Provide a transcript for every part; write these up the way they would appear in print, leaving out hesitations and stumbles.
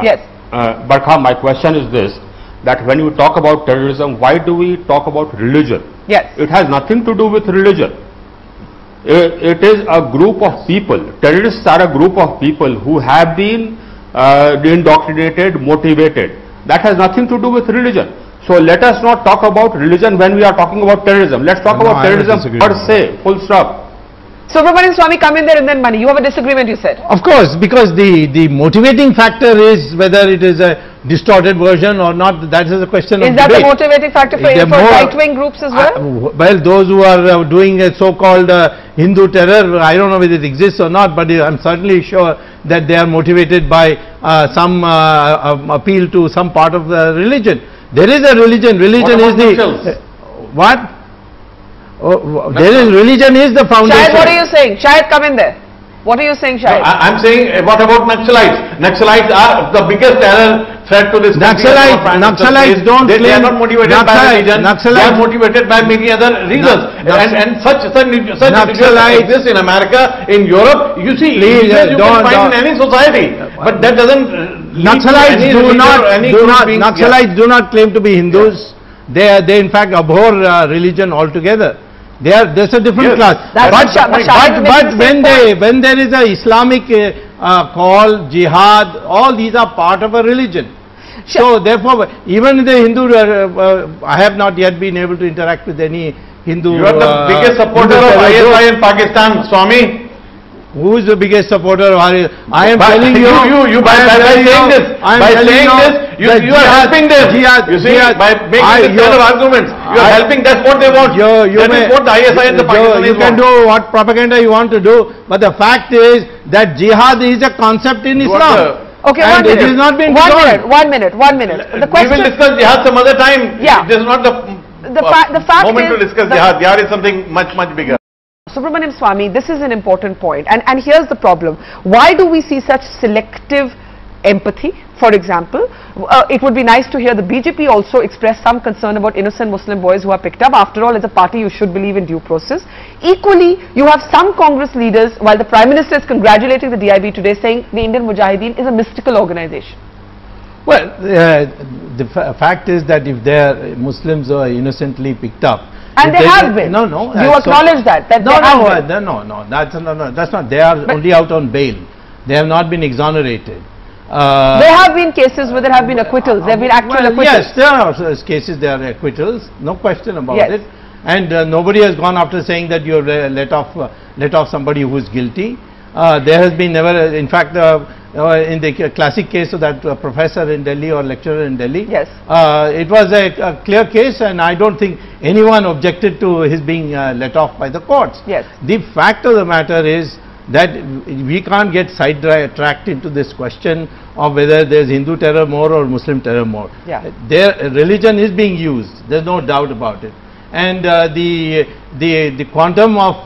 Yes. Barkha, my question is this, that when you talk about terrorism, why do we talk about religion? Yes. It has nothing to do with religion. It is a group of people. Terrorists are a group of people who have been indoctrinated, motivated. That has nothing to do with religion. So let us not talk about religion when we are talking about terrorism. Let's talk about terrorism per se, full stop. Subramanian Swamy, come in there and then money. You have a disagreement, you said. Of course, because the motivating factor is whether it is a distorted version or not. That is a question of debate. Is that the motivating factor for right-wing groups as well? Well, those who are doing a so-called Hindu terror, I don't know whether it exists or not, but I'm certainly sure that they are motivated by some appeal to some part of the religion. There is a religion. Religion is the what? There is religion is the foundation. Shahid, what are you saying? Shahid, come in there. What are you saying, Shahid? No, I'm saying, what about Naxalites? Naxalites are the biggest terror threat to this country. Naxalites don't claim. They are not motivated by religion. They are motivated by many other reasons. And such individuals exist in America, in Europe. You see, you can find in any society. But that doesn't. Naxalites do not claim to be Hindus. They in fact abhor religion altogether. There's a different class. But when there is a Islamic call, jihad, all these are part of a religion. So therefore, even in the Hindu, I have not yet been able to interact with any Hindu. You are the biggest supporter of ISI in Pakistan, Swamy. Who is the biggest supporter of ISI? I am telling you. By saying this, you are helping them. You see, by making this kind of arguments, you are helping. That's what they want. That is what the ISI and the Pakistanis want. You can do what propaganda you want to do, but the fact is that jihad is a concept in Islam. Okay, one minute. It is not been one minute. The question. We will discuss jihad some other time. Yeah. It is not the fact moment to discuss jihad. Jihad is something much bigger. Subramanian Swamy, this is an important point, and here's the problem. Why do we see such selective empathy? For example, it would be nice to hear the BJP also express some concern about innocent Muslim boys who are picked up. After all, as a party, you should believe in due process. Equally, you have some Congress leaders, while the Prime Minister is congratulating the DIB today, saying the Indian Mujahideen is a mystical organization. Well, the fact is that if they are Muslims who are innocently picked up, and they have been. No. You acknowledge that? No. That's not. They are only out on bail. They have not been exonerated. There have been cases where there have been acquittals. There have been actual acquittals. Yes, there are cases. There are acquittals. No question about it. And nobody has gone after saying that you let off somebody who is guilty. There has been never. In fact, in the classic case of that professor in Delhi or lecturer in Delhi, yes, it was a clear case, and I don't think anyone objected to his being let off by the courts. Yes. The fact of the matter is that we can't get sidetracked into this question of whether there is Hindu terror more or Muslim terror more. Yeah. Their religion is being used. There's no doubt about it. And the quantum of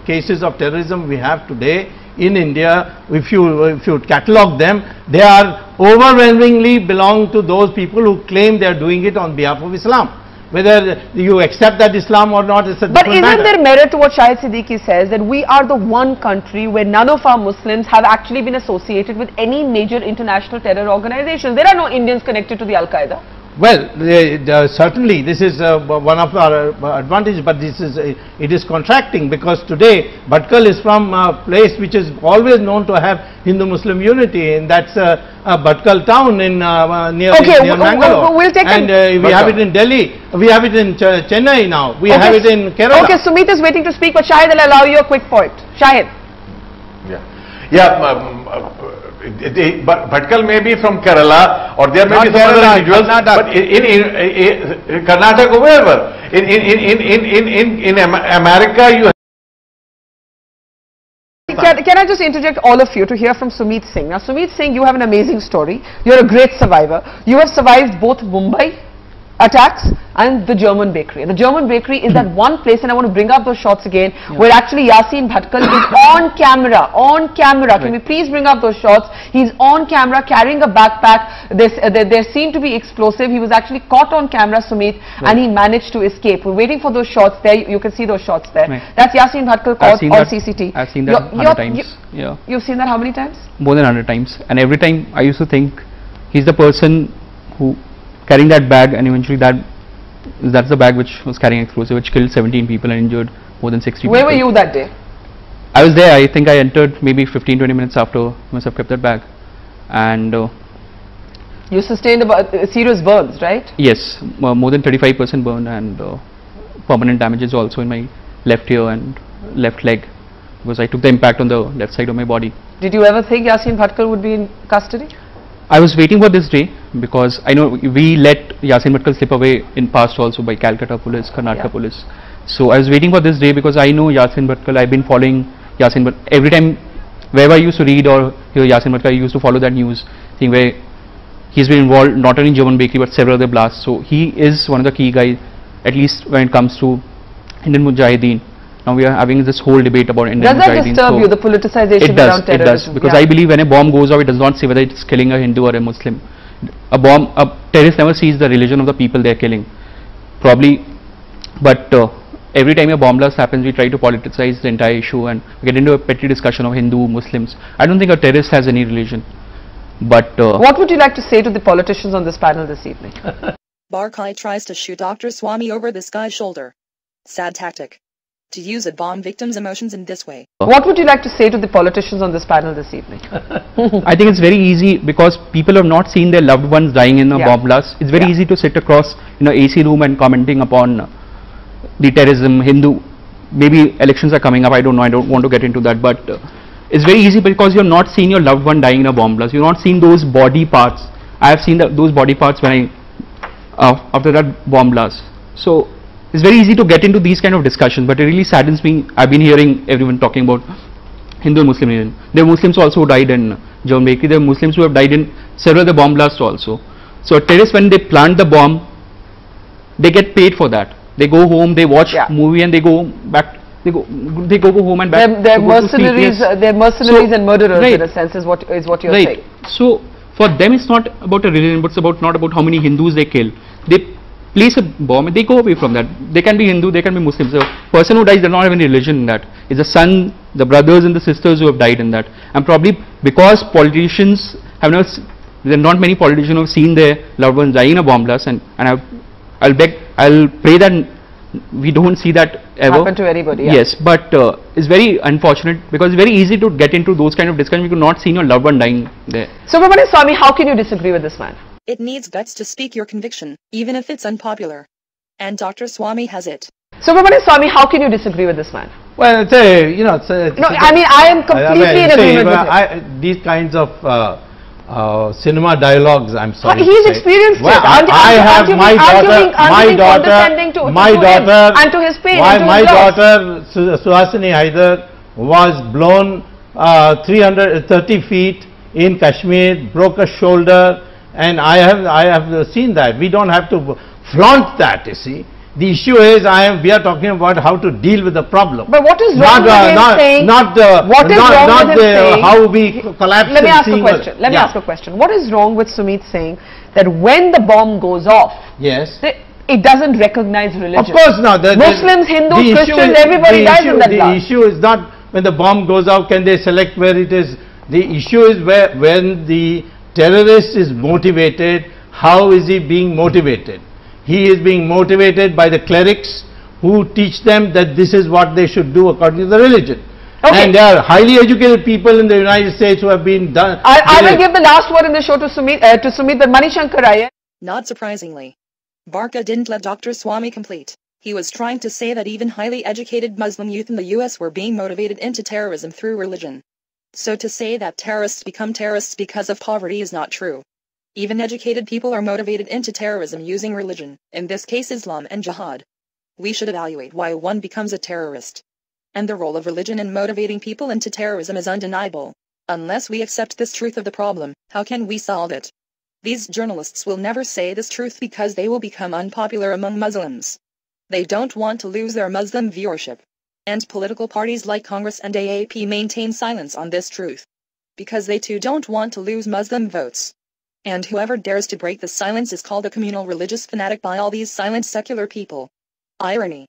cases of terrorism we have today in India, if you catalog them, they are overwhelmingly belong to those people who claim they are doing it on behalf of Islam. Whether you accept that Islam or not is a different matter. But isn't there merit to what Shahid Siddiqui says, that we are the one country where none of our Muslims have actually been associated with any major international terror organizations? There are no Indians connected to the Al-Qaeda. Well, certainly this is one of our advantages, but it is contracting, because today Bhatkal is from a place which is always known to have Hindu-Muslim unity, and that's Bhatkal town in near Bangalore. We'll take and we have it in Delhi, we have it in Chennai now, we have it in Kerala. Okay, Sumit is waiting to speak, but Shahid, I'll allow you a quick point. Shahid. But Bhatkal may be from Kerala, or there may be some other individuals, but in Karnataka, wherever, in America, you. Can I just interject all of you to hear from Sumit Singh? Now, Sumit Singh, you have an amazing story. You're a great survivor. You have survived both Mumbai attacks and the German bakery. And the German bakery is that one place, and I want to bring up those shots again, where actually Yasin Bhatkal is on camera, Can we please bring up those shots? He's on camera carrying a backpack. There seemed to be explosive. He was actually caught on camera, Sumit, and he managed to escape. We're waiting for those shots there. You can see those shots there. That's Yasin Bhatkal caught on CCTV. I've seen that 100 times. You've seen that how many times? More than 100 times. And every time I used to think he's the person who carrying that bag, and eventually that's the bag which was carrying explosive, which killed 17 people and injured more than 60 people. Where were you that day? I was there. I think I entered maybe 15-20 minutes after. Must have kept that bag. And you sustained about serious burns, right? Yes, more than 35% burn, and permanent damages also in my left ear and left leg, because I took the impact on the left side of my body. Did you ever think Yasin Bhatkal would be in custody? I was waiting for this day because I know we let Yasin Bhatkal slip away in past also by Calcutta police, Karnataka police. So I was waiting for this day because I know Yasin Bhatkal. I've been following Yasin Bhatkal every time, wherever I used to read or hear Yasin Bhatkal, I used to follow that news thing where he's been involved not only in German bakery but several other blasts. So he is one of the key guys, at least when it comes to Indian Mujahideen. Now we are having this whole debate about Indian Mujahideen. Does that disturb you, the politicization around terrorism? It does, because I believe when a bomb goes off, it does not say whether it's killing a Hindu or a Muslim. A terrorist never sees the religion of the people they are killing. Probably, but every time a bomb blast happens, we try to politicize the entire issue and get into a petty discussion of Hindu, Muslims. I don't think a terrorist has any religion. But what would you like to say to the politicians on this panel this evening? Barkha tries to shoot Dr. Swamy over this guy's shoulder. Sad tactic. To use a bomb victim's emotions in this way. What would you like to say to the politicians on this panel this evening? I think it's very easy because people have not seen their loved ones dying in a bomb blast. It's very easy to sit across in an AC room and commenting upon the terrorism, Hindu. Maybe elections are coming up, I don't know, I don't want to get into that, but it's very easy because you're not seeing your loved one dying in a bomb blast. You're not seeing those body parts. I have seen those body parts when after that bomb blast. So it's very easy to get into these kind of discussions, but it really saddens me. I've been hearing everyone talking about Hindu and Muslim religion. There are Muslims also who died in German bakery. There are Muslims who have died in several other bomb blasts also. So terrorists, when they plant the bomb, they get paid for that. They go home, they watch movie, and they go back. They go home and back. They're mercenaries. They're mercenaries and murderers in a sense. Is what you're saying. So for them, it's not about a religion, but it's not about how many Hindus they kill. They place a bomb and they go away from that. They can be Hindu, they can be Muslims. The person who dies does not have any religion in that. It's the son, the brothers and the sisters who have died in that. And probably because politicians have never, there are not many politicians who have seen their loved ones die in a bomb blast, and I'll pray that we don't see that ever happen to anybody. Yes, but it's very unfortunate because it's very easy to get into those kind of discussions. You could not see your loved one dying there. Subramanian Swamy, how can you disagree with this man? It needs guts to speak your conviction, even if it's unpopular. And Dr. Swamy has it. Subramanian Swamy, how can you disagree with this man? Well, it's a, you know, it's a, no, I mean, I am completely in agreement with him. These kinds of cinema dialogues, I'm sorry. He's experienced well, it. I have my daughter, and to his pain. My daughter, Suhasini Haidar, was blown 330 feet in Kashmir, broke a shoulder. And I have seen that. We don't have to flaunt that, you see. The issue is we are talking about how to deal with the problem. But what is wrong with him saying? How we collapse. Let me ask a question. Let me ask a question. What is wrong with Sumit saying that when the bomb goes off, it doesn't recognize religion? Of course not. Muslims, Hindus, Christians, everybody dies in that blast. The issue is not when the bomb goes off, can they select where it is. The issue is when the terrorist is motivated, how is he being motivated? He is being motivated by the clerics who teach them that this is what they should do according to the religion. Okay. And there are highly educated people in the United States who have been done. I will give the last word in the show to Sumit, but Manishankar Iyer. Not surprisingly, Barkha didn't let Dr. Swamy complete. He was trying to say that even highly educated Muslim youth in the US were being motivated into terrorism through religion. So to say that terrorists become terrorists because of poverty is not true. Even educated people are motivated into terrorism using religion, in this case Islam and jihad. We should evaluate why one becomes a terrorist. And the role of religion in motivating people into terrorism is undeniable. Unless we accept this truth of the problem, how can we solve it? These journalists will never say this truth because they will become unpopular among Muslims. They don't want to lose their Muslim viewership. And political parties like Congress and AAP maintain silence on this truth. Because they too don't want to lose Muslim votes. And whoever dares to break the silence is called a communal religious fanatic by all these silent secular people. Irony.